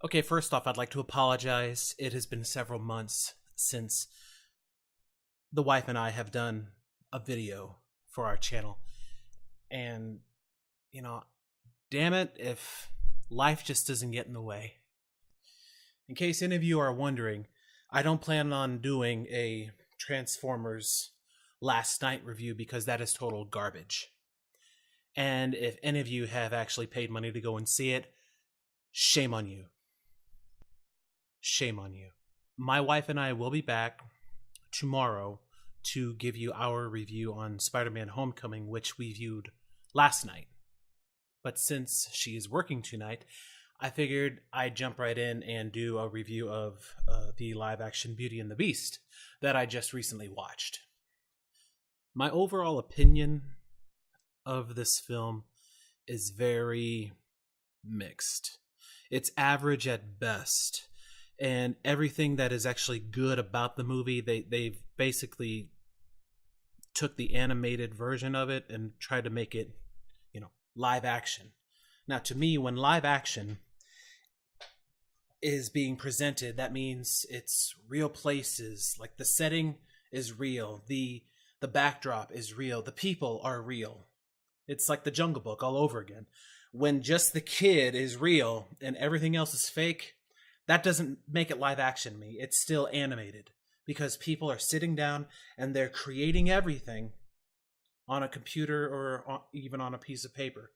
Okay, first off, I'd like to apologize. It has been several months since the wife and I have done a video for our channel. And, you know, damn it if life just doesn't get in the way. In case any of you are wondering, I don't plan on doing a Transformers Last Night review because that is total garbage. And if any of you have actually paid money to go and see it, shame on you. Shame on you. My wife and I will be back tomorrow to give you our review on Spider-Man Homecoming, which we viewed last night. But since she is working tonight, I figured I'd jump right in and do a review of the live-action Beauty and the Beast that I just recently watched. My overall opinion of this film is very mixed. It's average at best. And everything that is actually good about the movie, they've basically took the animated version of it and tried to make it, live action. Now, to me, when live action is being presented, that means it's real places. Like the setting is real, the backdrop is real, the people are real. It's like the Jungle Book all over again. When just the kid is real and everything else is fake, that doesn't make it live action to me. It's still animated because people are sitting down and they're creating everything on a computer or even on a piece of paper.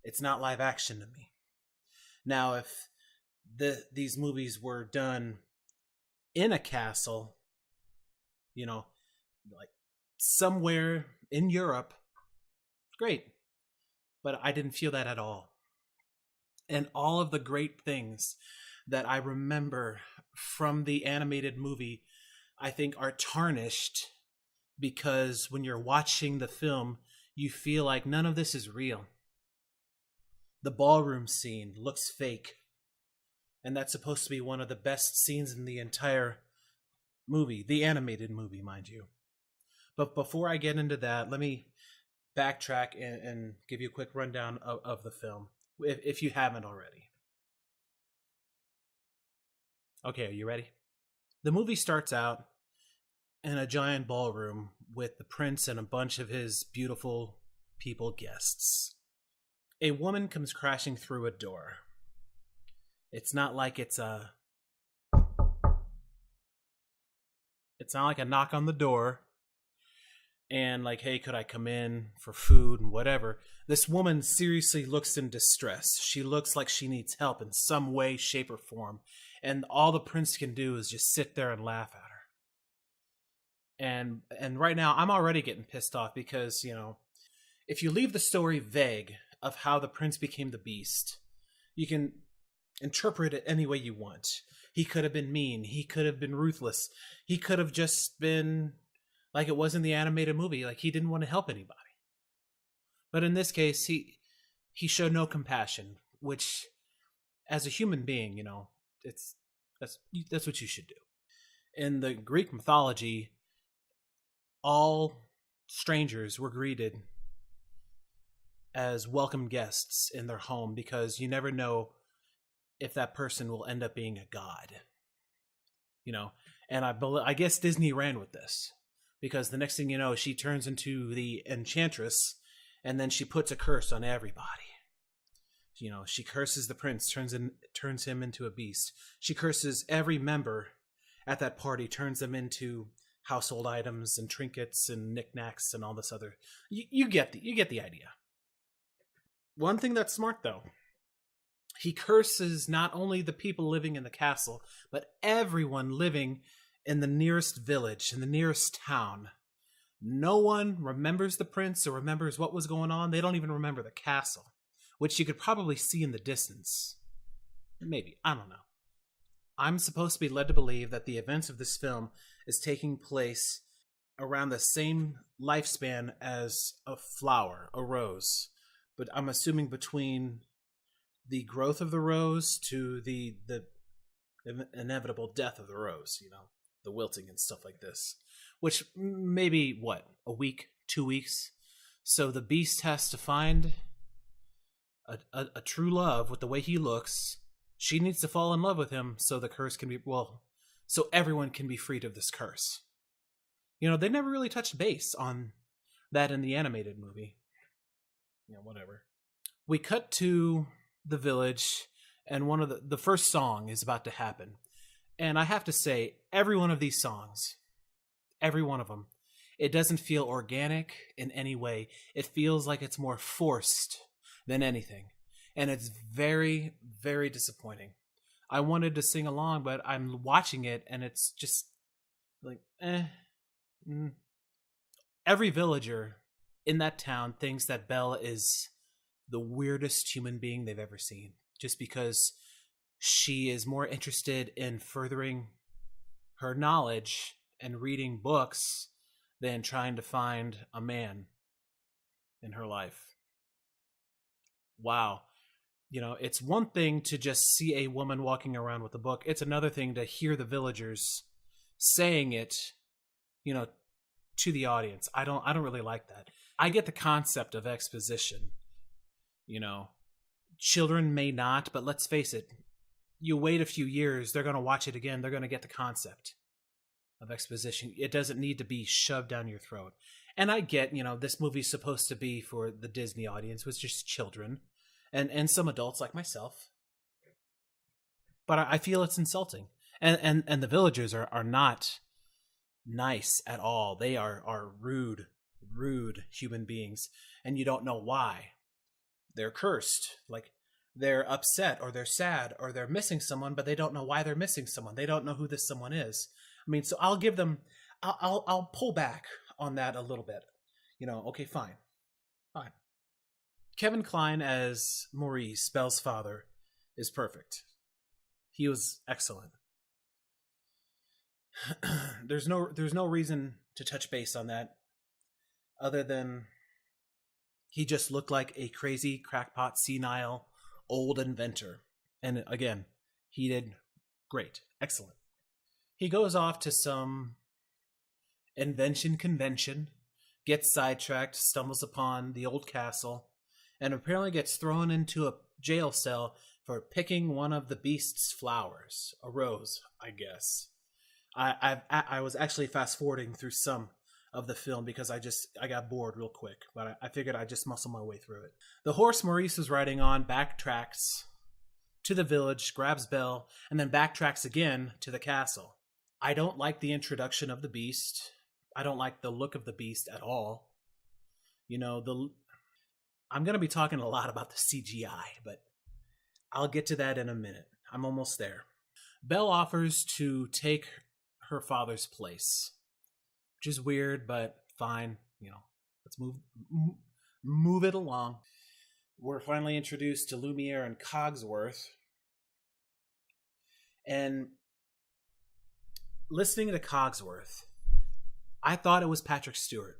It's not live action to me. Now, if these movies were done in a castle, like somewhere in Europe, great. But I didn't feel that at all. And all of the great things that I remember from the animated movie, I think are tarnished because when you're watching the film, you feel like none of this is real. The ballroom scene looks fake. And that's supposed to be one of the best scenes in the entire movie, the animated movie, mind you. But before I get into that, let me backtrack and give you a quick rundown of the film, if you haven't already. Okay, are you ready? The movie starts out in a giant ballroom with the prince and a bunch of his beautiful people guests. A woman comes crashing through a door. It's not like it's not like a knock on the door and like, hey, could I come in for food and whatever. This woman seriously looks in distress. She looks like she needs help in some way, shape, or form. And all the prince can do is just sit there and laugh at her. And right now, I'm already getting pissed off because, if you leave the story vague of how the prince became the beast, you can interpret it any way you want. He could have been mean. He could have been ruthless. He could have just been like it was in the animated movie, like he didn't want to help anybody. But in this case, he showed no compassion, which, as a human being, that's what you should do. In the Greek mythology, all strangers were greeted as welcome guests in their home because you never know if that person will end up being a god. And I guess Disney ran with this because the next thing you know, she turns into the enchantress and then she puts a curse on everybody. She curses the prince, turns him into a beast. She curses every member at that party, turns them into household items and trinkets and knickknacks and all this other. You get the idea. One thing that's smart though, he curses not only the people living in the castle, but everyone living in the nearest village, in the nearest town. No one remembers the prince or remembers what was going on. They don't even remember the castle, which you could probably see in the distance. Maybe, I don't know. I'm supposed to be led to believe that the events of this film is taking place around the same lifespan as a flower, a rose. But I'm assuming between the growth of the rose to the inevitable death of the rose, the wilting and stuff like this. Which maybe, a week, 2 weeks? So the beast has to find a true love with the way he looks, She needs to fall in love with him so the curse can be, well, so everyone can be freed of this curse. They never really touched base on that in the animated movie. Whatever. We cut to the village, and one of the first song is about to happen. And I have to say, every one of these songs, every one of them, it doesn't feel organic in any way. It feels like it's more forced than anything. And it's very, very disappointing. I wanted to sing along, but I'm watching it, and it's just like, Every villager in that town thinks that Belle is the weirdest human being they've ever seen, just because she is more interested in furthering her knowledge and reading books than trying to find a man in her life. Wow. It's one thing to just see a woman walking around with a book. It's another thing to hear the villagers saying it, to the audience. I don't really like that. I get the concept of exposition. Children may not, but let's face it, you wait a few years, they're going to watch it again, they're going to get the concept of exposition. It doesn't need to be shoved down your throat. And I get, this movie's supposed to be for the Disney audience, with just children and some adults like myself. But I feel it's insulting. And the villagers are not nice at all. They are rude human beings, and you don't know why. They're cursed. Like, they're upset, or they're sad, or they're missing someone, but they don't know why they're missing someone. They don't know who this someone is. So I'll give them, I'll pull back on that a little bit. Okay, fine. Kevin Kline as Maurice, Belle's father, is perfect. He was excellent. There's no reason to touch base on that, other than he just looked like a crazy, crackpot, senile, old inventor. And again, he did great. Excellent. He goes off to some invention convention, gets sidetracked, stumbles upon the old castle, and apparently gets thrown into a jail cell for picking one of the beast's flowers. A rose, I guess. I was actually fast forwarding through some of the film because I got bored real quick, but I figured I'd just muscle my way through it. The horse Maurice was riding on backtracks to the village, grabs Belle, and then backtracks again to the castle. I don't like the introduction of the beast. I don't like the look of the beast at all. I'm going to be talking a lot about the CGI, but I'll get to that in a minute. I'm almost there. Belle offers to take her father's place, which is weird, but fine. Let's move it along. We're finally introduced to Lumiere and Cogsworth. And listening to Cogsworth, I thought it was Patrick Stewart.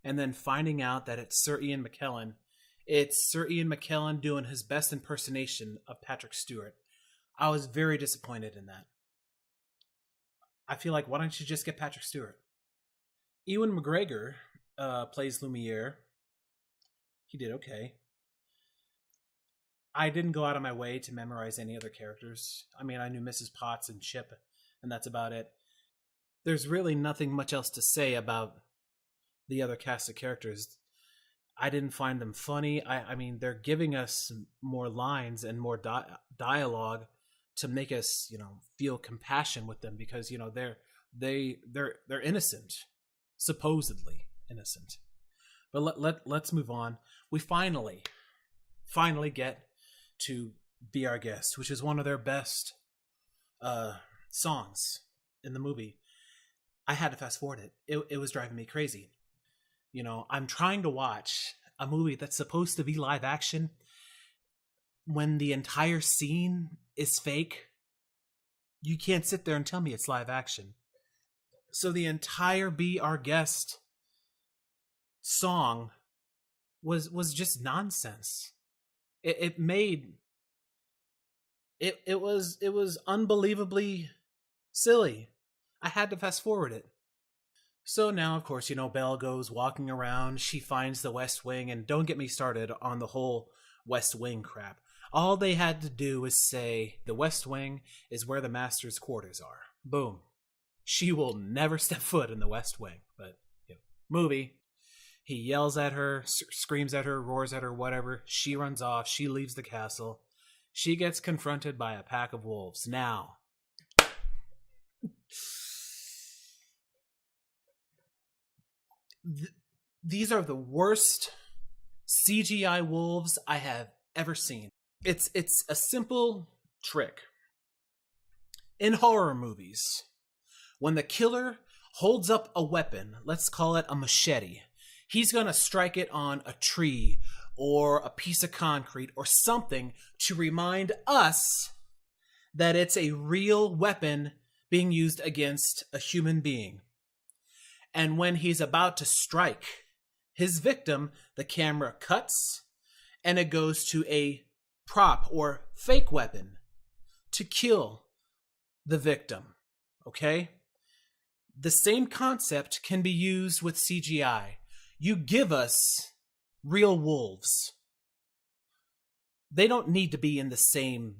And then finding out that it's Sir Ian McKellen, it's Sir Ian McKellen doing his best impersonation of Patrick Stewart. I was very disappointed in that. I feel like, why don't you just get Patrick Stewart? Ewan McGregor plays Lumiere. He did okay. I didn't go out of my way to memorize any other characters. I knew Mrs. Potts and Chip, and that's about it. There's really nothing much else to say about the other cast of characters. I didn't find them funny. They're giving us more lines and more dialogue to make us, feel compassion with them because, they're innocent, supposedly innocent. But let's move on. We finally get to Be Our Guest, which is one of their best songs in the movie. I had to fast forward it. It was driving me crazy. I'm trying to watch a movie that's supposed to be live action when the entire scene is fake. You can't sit there and tell me it's live action. So the entire Be Our Guest song was just nonsense. It was unbelievably silly. I had to fast forward it. So now, of course, Belle goes walking around. She finds the West Wing, and don't get me started on the whole West Wing crap. All they had to do was say, the West Wing is where the Master's quarters are. Boom. She will never step foot in the West Wing. But, movie. He yells at her, screams at her, roars at her, whatever. She runs off. She leaves the castle. She gets confronted by a pack of wolves. Now, these are the worst CGI wolves I have ever seen. It's a simple trick. In horror movies, when the killer holds up a weapon, let's call it a machete, he's going to strike it on a tree or a piece of concrete or something to remind us that it's a real weapon being used against a human being. And when he's about to strike his victim, the camera cuts and it goes to a prop or fake weapon to kill the victim. Okay? The same concept can be used with CGI. You give us real wolves. They don't need to be in the same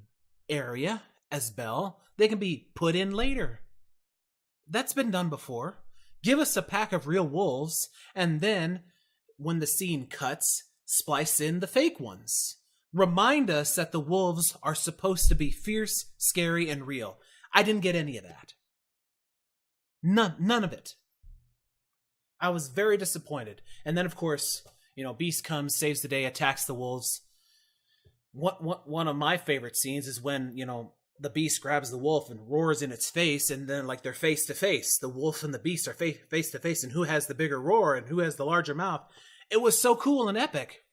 area as Belle. They can be put in later. That's been done before. Give us a pack of real wolves, and then, when the scene cuts, splice in the fake ones. Remind us that the wolves are supposed to be fierce, scary, and real. I didn't get any of that. None of it. I was very disappointed. And then, of course, Beast comes, saves the day, attacks the wolves. One of my favorite scenes is when, the Beast grabs the wolf and roars in its face, and then, they're face to face. The wolf and the Beast are face to face, and who has the bigger roar and who has the larger mouth. It was so cool and epic.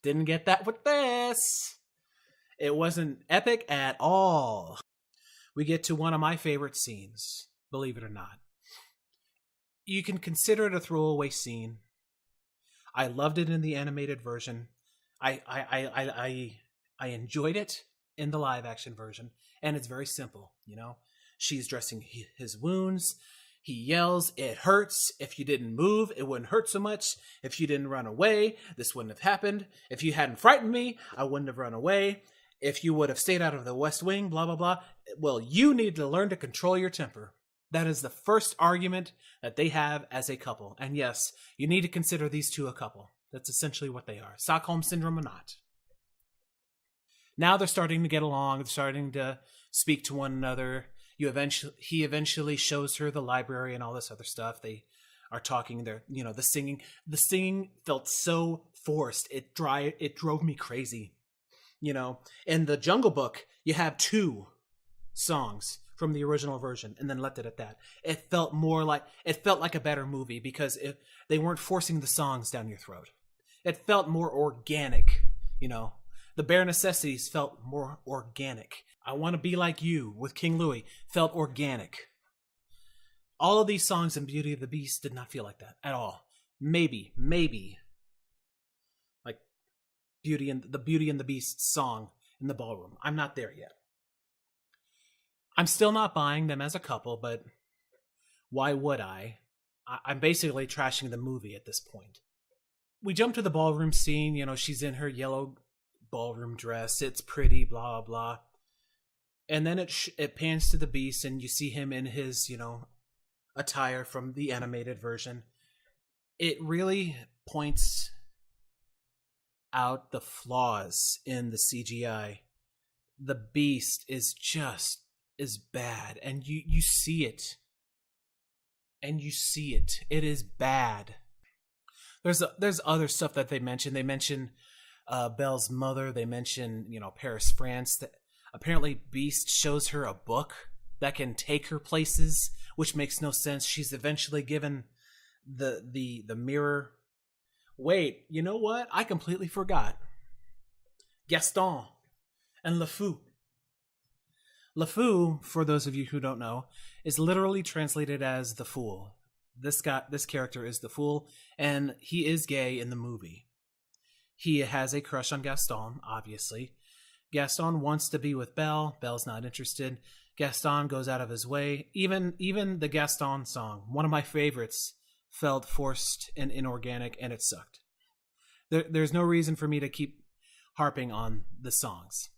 Didn't get that with this. It wasn't epic at all. We get to one of my favorite scenes, believe it or not. You can consider it a throwaway scene. I loved it in the animated version. I enjoyed it in the live action version, and it's very simple. She's dressing his wounds. He yells, "It hurts. If you didn't move, it wouldn't hurt so much. If you didn't run away, this wouldn't have happened. If you hadn't frightened me, I wouldn't have run away. If you would have stayed out of the West Wing, blah, blah, blah. Well, you need to learn to control your temper." That is the first argument that they have as a couple. And yes, you need to consider these two a couple. That's essentially what they are. Stockholm Syndrome or not. Now they're starting to get along. They're starting to speak to one another. He eventually shows her the library and all this other stuff. They are talking. The singing felt so forced. It drove me crazy. In the Jungle Book, you have 2 songs from the original version, and then left it at that. It felt like a better movie because they weren't forcing the songs down your throat. It felt more organic, The bare necessities felt more organic. I Want to Be Like You with King Louis felt organic. All of these songs in Beauty and the Beast did not feel like that at all. Maybe like Beauty and the Beast song in the ballroom. I'm not there yet. I'm still not buying them as a couple, but why would I? I'm basically trashing the movie at this point. We jump to the ballroom scene. She's in her yellow ballroom dress. It's pretty, blah, blah. And then it pans to the Beast, and you see him in his, attire from the animated version. It really points out the flaws in the CGI. The Beast is bad, and you see it. And you see it. It is bad. There's other stuff that they mention. They mention Belle's mother. They mention, Paris, France. That apparently Beast shows her a book that can take her places, which makes no sense. She's eventually given the mirror. Wait, you know what? I completely forgot. Gaston and Le Fou. Le Fou, for those of you who don't know, is literally translated as the fool. This character is the fool, and he is gay in the movie. He has a crush on Gaston, obviously. Gaston wants to be with Belle. Belle's not interested. Gaston goes out of his way. Even the Gaston song, one of my favorites, felt forced and inorganic, and it sucked. There's no reason for me to keep harping on the songs.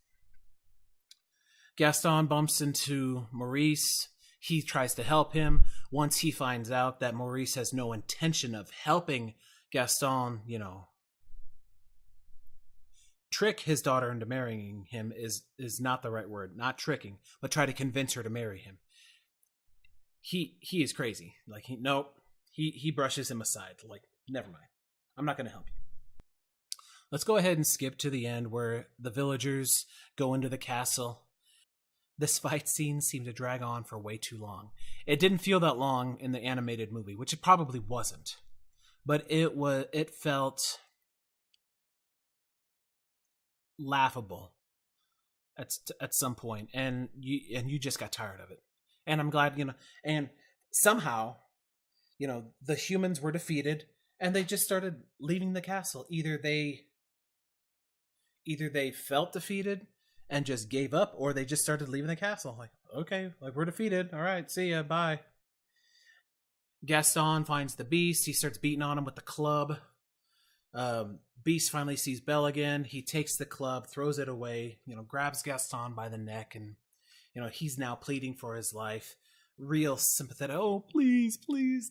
Gaston bumps into Maurice. He tries to help him. Once he finds out that Maurice has no intention of helping Gaston, trick his daughter into marrying him is not the right word. Not tricking, but try to convince her to marry him. He is crazy. Like, he brushes him aside. Like, never mind. I'm not going to help you. Let's go ahead and skip to the end where the villagers go into the castle. This fight scene seemed to drag on for way too long. It didn't feel that long in the animated movie, which it probably wasn't. But it felt laughable at some point, and you just got tired of it. And I'm glad, and somehow, the humans were defeated and they just started leaving the castle. Either they felt defeated and just gave up, or they just started leaving the castle. Like, okay, like, we're defeated. All right, see ya, bye. Gaston finds the Beast. He starts beating on him with the club. Beast finally sees Belle again. He takes the club, throws it away, grabs Gaston by the neck, and he's now pleading for his life. Real sympathetic. Oh, please,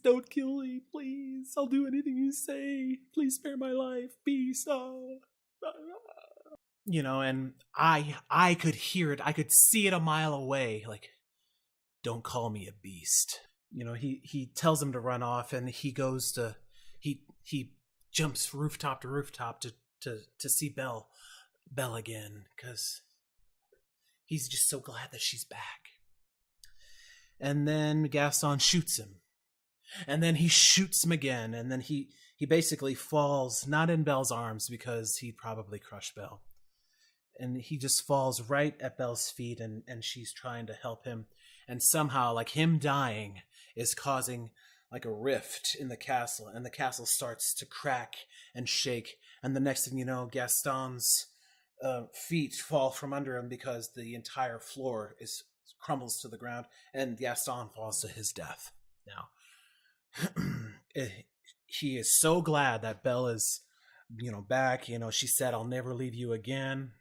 don't kill me, please. I'll do anything you say. Please spare my life, Beast. Oh. And I could hear it. I could see it a mile away. Like, don't call me a beast. He tells him to run off, and he goes to he jumps rooftop to rooftop to see Belle again, because he's just so glad that she's back. And then Gaston shoots him, and then he shoots him again, and then he basically falls, not in Belle's arms because he'd probably crush Belle, and he just falls right at Belle's feet, and she's trying to help him, and somehow, like, him dying is causing like a rift in the castle, and the castle starts to crack and shake, and the next thing you know, Gaston's feet fall from under him because the entire floor crumbles to the ground, and Gaston falls to his death. Now, he is so glad that Belle is, back. She said, "I'll never leave you again,"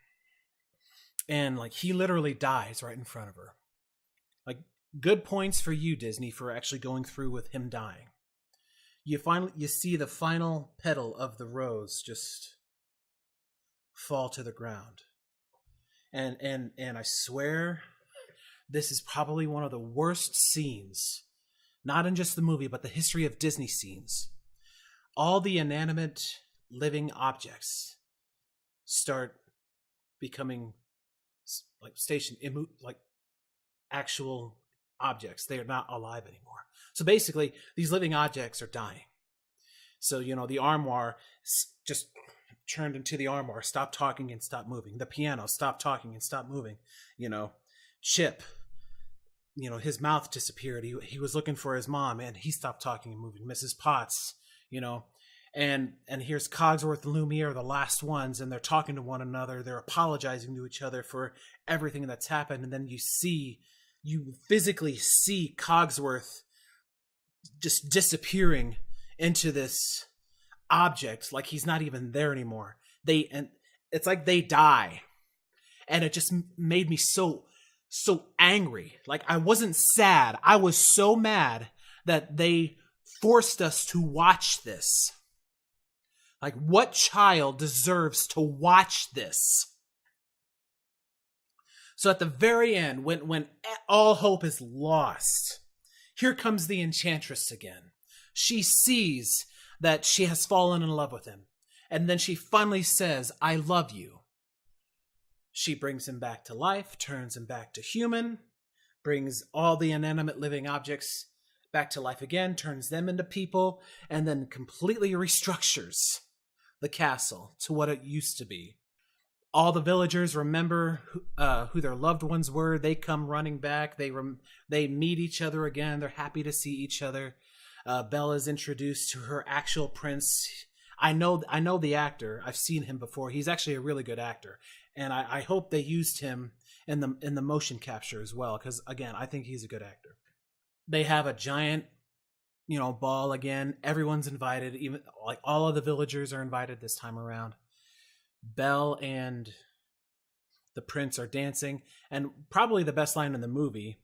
and like, he literally dies right in front of her. Like, good points for you, Disney, for actually going through with him dying. You see the final petal of the rose just fall to the ground, and I swear, this is probably one of the worst scenes, not in just the movie, but the history of Disney scenes. All the inanimate living objects start becoming like actual objects. They are not alive anymore. So basically, these living objects are dying. So, the armoire just turned into the armoire, stopped talking and stopped moving. The piano stopped talking and stopped moving. Chip, his mouth disappeared. He was looking for his mom, and he stopped talking and moving. Mrs. Potts, and here's Cogsworth and Lumiere, the last ones, and they're talking to one another. They're apologizing to each other for everything that's happened. And then you physically see Cogsworth just disappearing into this object, like he's not even there anymore. And it's like they die, and it just made me so angry. Like, I wasn't sad. I was so mad that they forced us to watch this. Like, what child deserves to watch this? So at the very end, when all hope is lost, here comes the Enchantress again. She sees that she has fallen in love with him, and then she finally says, "I love you." She brings him back to life, turns him back to human, brings all the inanimate living objects back to life again, turns them into people, and then completely restructures the castle to what it used to be. All the villagers remember who their loved ones were. They come running back. They meet each other again. They're happy to see each other. Belle is introduced to her actual prince. I know the actor. I've seen him before. He's actually a really good actor, and I hope they used him in the motion capture as well, because again, I think he's a good actor. They have a giant, ball again. Everyone's invited. Even like all of the villagers are invited this time around. Belle and the prince are dancing. And probably the best line in the movie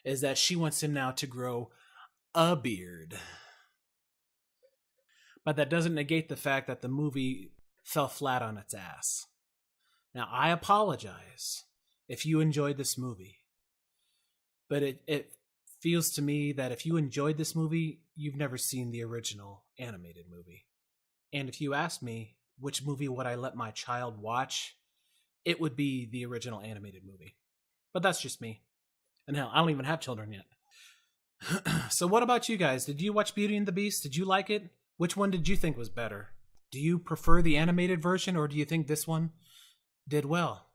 is that she wants him now to grow a beard. But that doesn't negate the fact that the movie fell flat on its ass. Now, I apologize if you enjoyed this movie. But it feels to me that if you enjoyed this movie, you've never seen the original animated movie. And if you ask me, which movie would I let my child watch? It would be the original animated movie. But that's just me. And hell, I don't even have children yet. So what about you guys? Did you watch Beauty and the Beast? Did you like it? Which one did you think was better? Do you prefer the animated version, or do you think this one did well?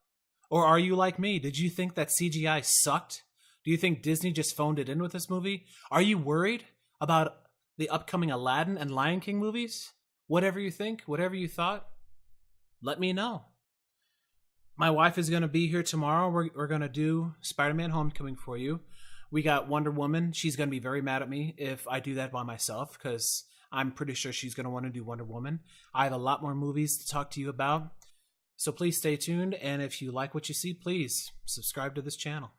Or are you like me? Did you think that CGI sucked? Do you think Disney just phoned it in with this movie? Are you worried about the upcoming Aladdin and Lion King movies? Whatever you think, whatever you thought, let me know. My wife is going to be here tomorrow. We're going to do Spider-Man Homecoming for you. We got Wonder Woman. She's going to be very mad at me if I do that by myself, because I'm pretty sure she's going to want to do Wonder Woman. I have a lot more movies to talk to you about. So please stay tuned. And if you like what you see, please subscribe to this channel.